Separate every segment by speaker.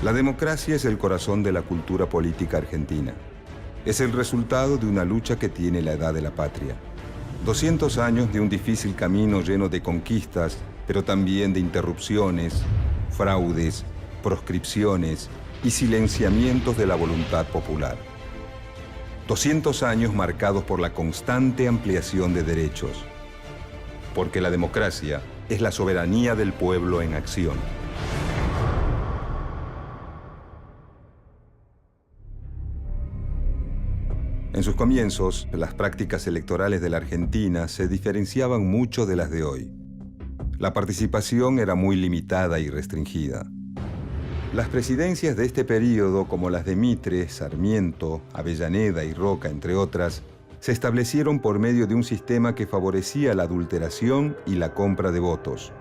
Speaker 1: La democracia es el corazón de la cultura política argentina. Es el resultado de una lucha que tiene la edad de la patria. 200 años de un difícil camino lleno de conquistas, pero también de interrupciones, fraudes, proscripciones y silenciamientos de la voluntad popular. 200 años marcados por la constante ampliación de derechos. Porque la democracia es la soberanía del pueblo en acción. En sus comienzos, las prácticas electorales de la Argentina se diferenciaban mucho de las de hoy. La participación era muy limitada y restringida. Las presidencias de este período, como las de Mitre, Sarmiento, Avellaneda y Roca, entre otras, se establecieron por medio de un sistema que favorecía la adulteración y la compra de votos.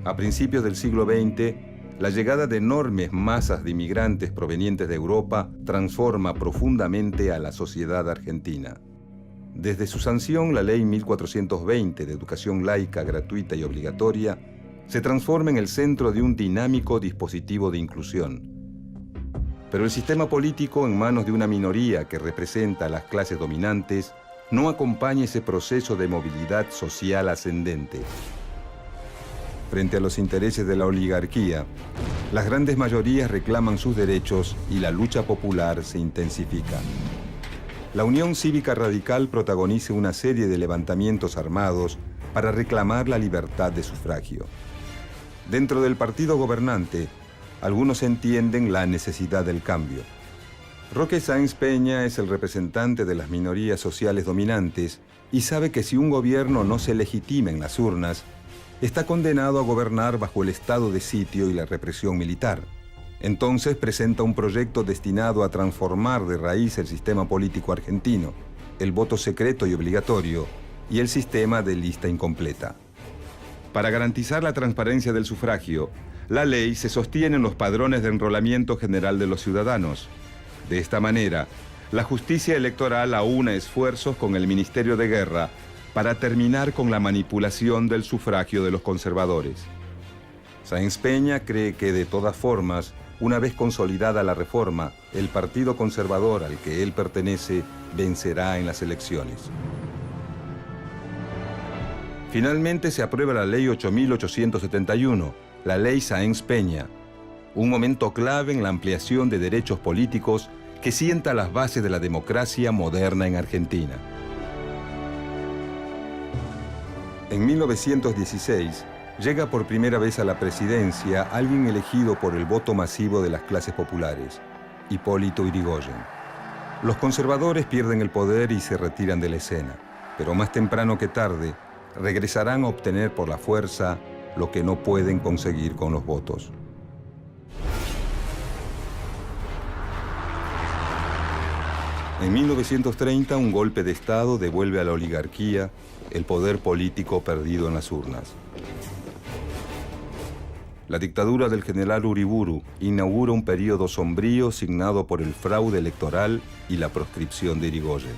Speaker 1: A principios del siglo XX, la llegada de enormes masas de inmigrantes provenientes de Europa transforma profundamente a la sociedad argentina. Desde su sanción, la Ley 1420 de Educación Laica, Gratuita y Obligatoria se transforma en el centro de un dinámico dispositivo de inclusión. Pero el sistema político, en manos de una minoría que representa a las clases dominantes, no acompaña ese proceso de movilidad social ascendente. Frente a los intereses de la oligarquía, las grandes mayorías reclaman sus derechos y la lucha popular se intensifica. La Unión Cívica Radical protagoniza una serie de levantamientos armados para reclamar la libertad de sufragio. Dentro del partido gobernante, algunos entienden la necesidad del cambio. Roque Sáenz Peña es el representante de las minorías sociales dominantes y sabe que si un gobierno no se legitima en las urnas, está condenado a gobernar bajo el estado de sitio y la represión militar. Entonces presenta un proyecto destinado a transformar de raíz el sistema político argentino, el voto secreto y obligatorio y el sistema de lista incompleta. Para garantizar la transparencia del sufragio, la ley se sostiene en los padrones de enrolamiento general de los ciudadanos. De esta manera, la justicia electoral aúna esfuerzos con el Ministerio de Guerra para terminar con la manipulación del sufragio de los conservadores. Sáenz Peña cree que, de todas formas, una vez consolidada la reforma, el partido conservador al que él pertenece vencerá en las elecciones. Finalmente se aprueba la Ley 8.871, la Ley Sáenz Peña, un momento clave en la ampliación de derechos políticos que sienta las bases de la democracia moderna en Argentina. En 1916, llega por primera vez a la presidencia alguien elegido por el voto masivo de las clases populares, Hipólito Yrigoyen. Los conservadores pierden el poder y se retiran de la escena, pero más temprano que tarde, regresarán a obtener por la fuerza lo que no pueden conseguir con los votos. En 1930, un golpe de Estado devuelve a la oligarquía el poder político perdido en las urnas. La dictadura del general Uriburu inaugura un periodo sombrío signado por el fraude electoral y la proscripción de Yrigoyen.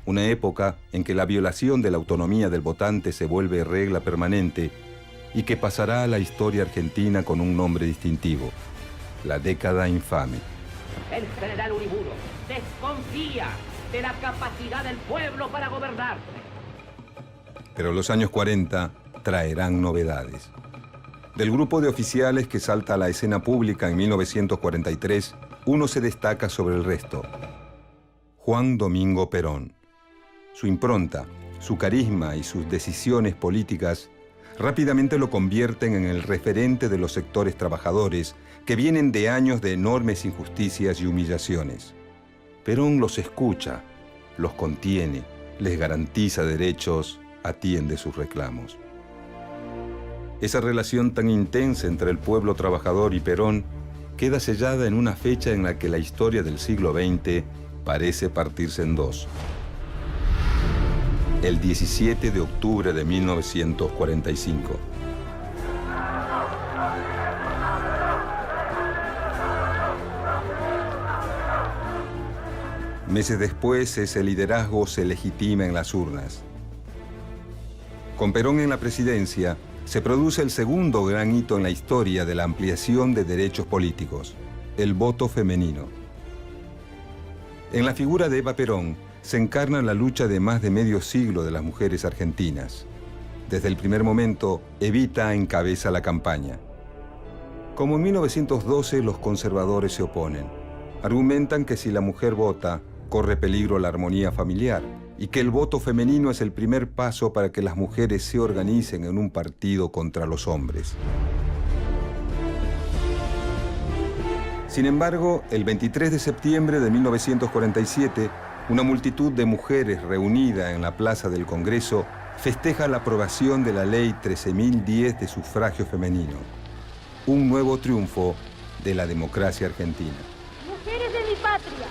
Speaker 1: Una época en que la violación de la autonomía del votante se vuelve regla permanente y que pasará a la historia argentina con un nombre distintivo: la década infame.
Speaker 2: El general Uriburu desconfía de la capacidad del pueblo para gobernar.
Speaker 1: Pero los años 40 traerán novedades. Del grupo de oficiales que salta a la escena pública en 1943, uno se destaca sobre el resto: Juan Domingo Perón. Su impronta, su carisma y sus decisiones políticas rápidamente lo convierten en el referente de los sectores trabajadores que vienen de años de enormes injusticias y humillaciones. Perón los escucha, los contiene, les garantiza derechos, atiende sus reclamos. Esa relación tan intensa entre el pueblo trabajador y Perón queda sellada en una fecha en la que la historia del siglo XX parece partirse en dos: el 17 de octubre de 1945. Meses después, ese liderazgo se legitima en las urnas. Con Perón en la presidencia, se produce el segundo gran hito en la historia de la ampliación de derechos políticos, el voto femenino. En la figura de Eva Perón se encarna la lucha de más de medio siglo de las mujeres argentinas. Desde el primer momento, Evita encabeza la campaña. Como en 1912, los conservadores se oponen. Argumentan que si la mujer vota, corre peligro la armonía familiar y que el voto femenino es el primer paso para que las mujeres se organicen en un partido contra los hombres. Sin embargo, el 23 de septiembre de 1947, una multitud de mujeres reunida en la Plaza del Congreso festeja la aprobación de la Ley 13.010 de sufragio femenino. Un nuevo triunfo de la democracia argentina.
Speaker 3: Mujeres de mi patria,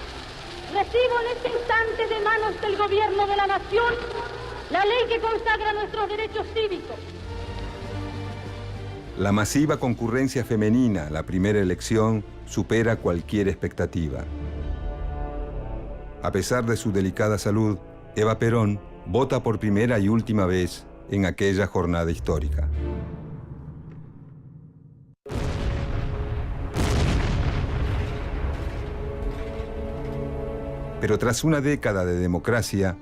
Speaker 3: recibo en este instante de manos del gobierno de la nación la ley que consagra nuestros derechos cívicos.
Speaker 1: La masiva concurrencia femenina a la primera elección supera cualquier expectativa. A pesar de su delicada salud, Eva Perón vota por primera y última vez en aquella jornada histórica. Pero tras una década de democracia,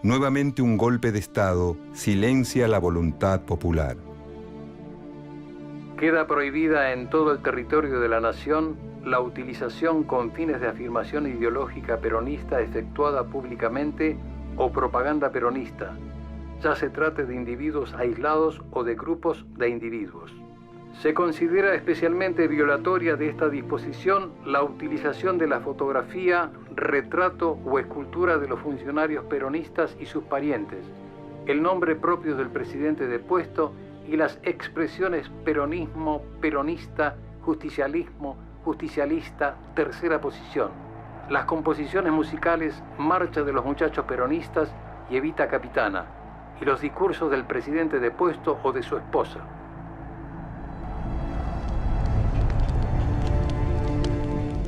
Speaker 1: nuevamente un golpe de Estado silencia la voluntad popular.
Speaker 4: Queda prohibida en todo el territorio de la nación la utilización con fines de afirmación ideológica peronista efectuada públicamente o propaganda peronista, ya se trate de individuos aislados o de grupos de individuos. Se considera especialmente violatoria de esta disposición la utilización de la fotografía, retrato o escultura de los funcionarios peronistas y sus parientes, el nombre propio del presidente depuesto y las expresiones peronismo, peronista, justicialismo, justicialista, tercera posición. Las composiciones musicales Marcha de los Muchachos Peronistas y Evita Capitana, y los discursos del presidente depuesto o de su esposa.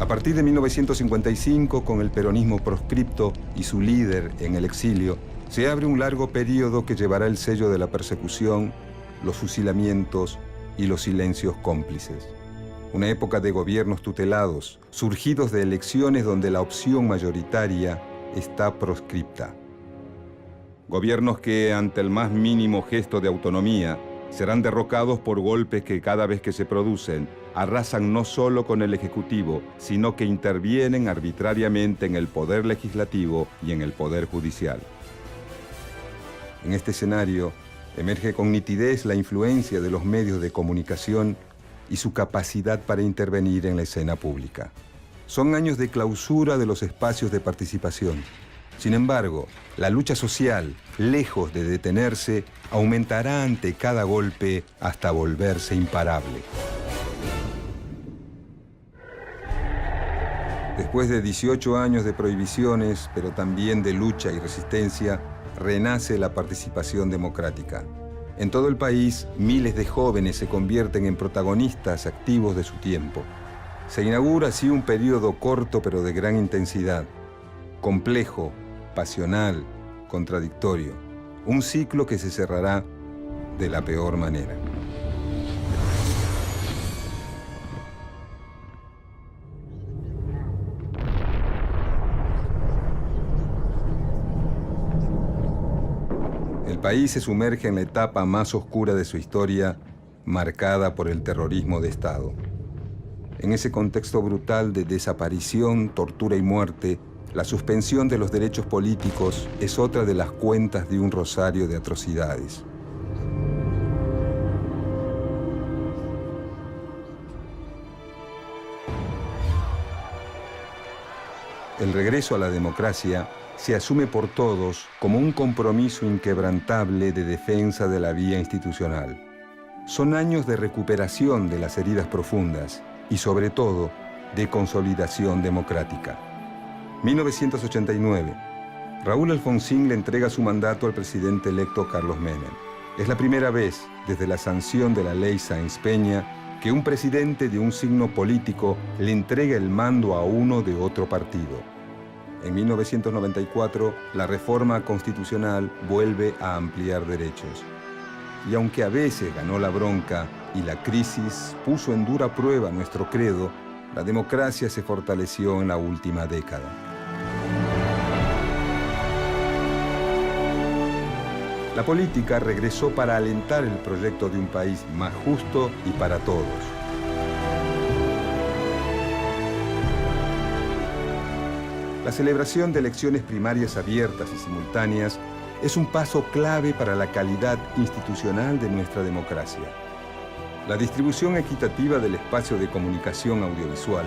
Speaker 1: A partir de 1955, con el peronismo proscripto y su líder en el exilio, se abre un largo periodo que llevará el sello de la persecución, los fusilamientos y los silencios cómplices. Una época de gobiernos tutelados, surgidos de elecciones donde la opción mayoritaria está proscripta. Gobiernos que, ante el más mínimo gesto de autonomía, serán derrocados por golpes que cada vez que se producen, arrasan no solo con el Ejecutivo, sino que intervienen arbitrariamente en el Poder Legislativo y en el Poder Judicial. En este escenario, emerge con nitidez la influencia de los medios de comunicación y su capacidad para intervenir en la escena pública. Son años de clausura de los espacios de participación. Sin embargo, la lucha social, lejos de detenerse, aumentará ante cada golpe hasta volverse imparable. Después de 18 años de prohibiciones, pero también de lucha y resistencia, renace la participación democrática. En todo el país, miles de jóvenes se convierten en protagonistas activos de su tiempo. Se inaugura así un periodo corto pero de gran intensidad, complejo, pasional, contradictorio. Un ciclo que se cerrará de la peor manera. El país se sumerge en la etapa más oscura de su historia, marcada por el terrorismo de Estado. En ese contexto brutal de desaparición, tortura y muerte, la suspensión de los derechos políticos es otra de las cuentas de un rosario de atrocidades. El regreso a la democracia se asume por todos como un compromiso inquebrantable de defensa de la vía institucional. Son años de recuperación de las heridas profundas y, sobre todo, de consolidación democrática. 1989. Raúl Alfonsín le entrega su mandato al presidente electo Carlos Menem. Es la primera vez, desde la sanción de la ley Sáenz Peña, que un presidente de un signo político le entrega el mando a uno de otro partido. En 1994, la reforma constitucional vuelve a ampliar derechos. y aunque a veces ganó la bronca y la crisis puso en dura prueba nuestro credo, la democracia se fortaleció en la última década. La política regresó para alentar el proyecto de un país más justo y para todos. La celebración de elecciones primarias abiertas y simultáneas es un paso clave para la calidad institucional de nuestra democracia. La distribución equitativa del espacio de comunicación audiovisual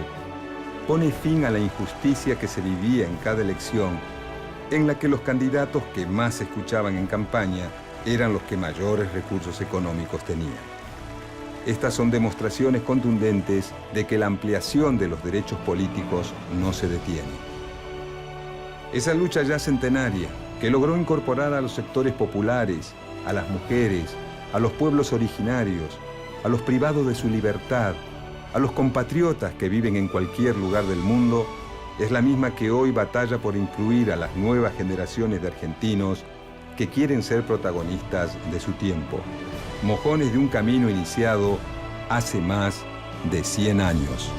Speaker 1: pone fin a la injusticia que se vivía en cada elección, en la que los candidatos que más se escuchaban en campaña eran los que mayores recursos económicos tenían. Estas son demostraciones contundentes de que la ampliación de los derechos políticos no se detiene. Esa lucha ya centenaria, que logró incorporar a los sectores populares, a las mujeres, a los pueblos originarios, a los privados de su libertad, a los compatriotas que viven en cualquier lugar del mundo, es la misma que hoy batalla por incluir a las nuevas generaciones de argentinos que quieren ser protagonistas de su tiempo, mojones de un camino iniciado hace más de 100 años.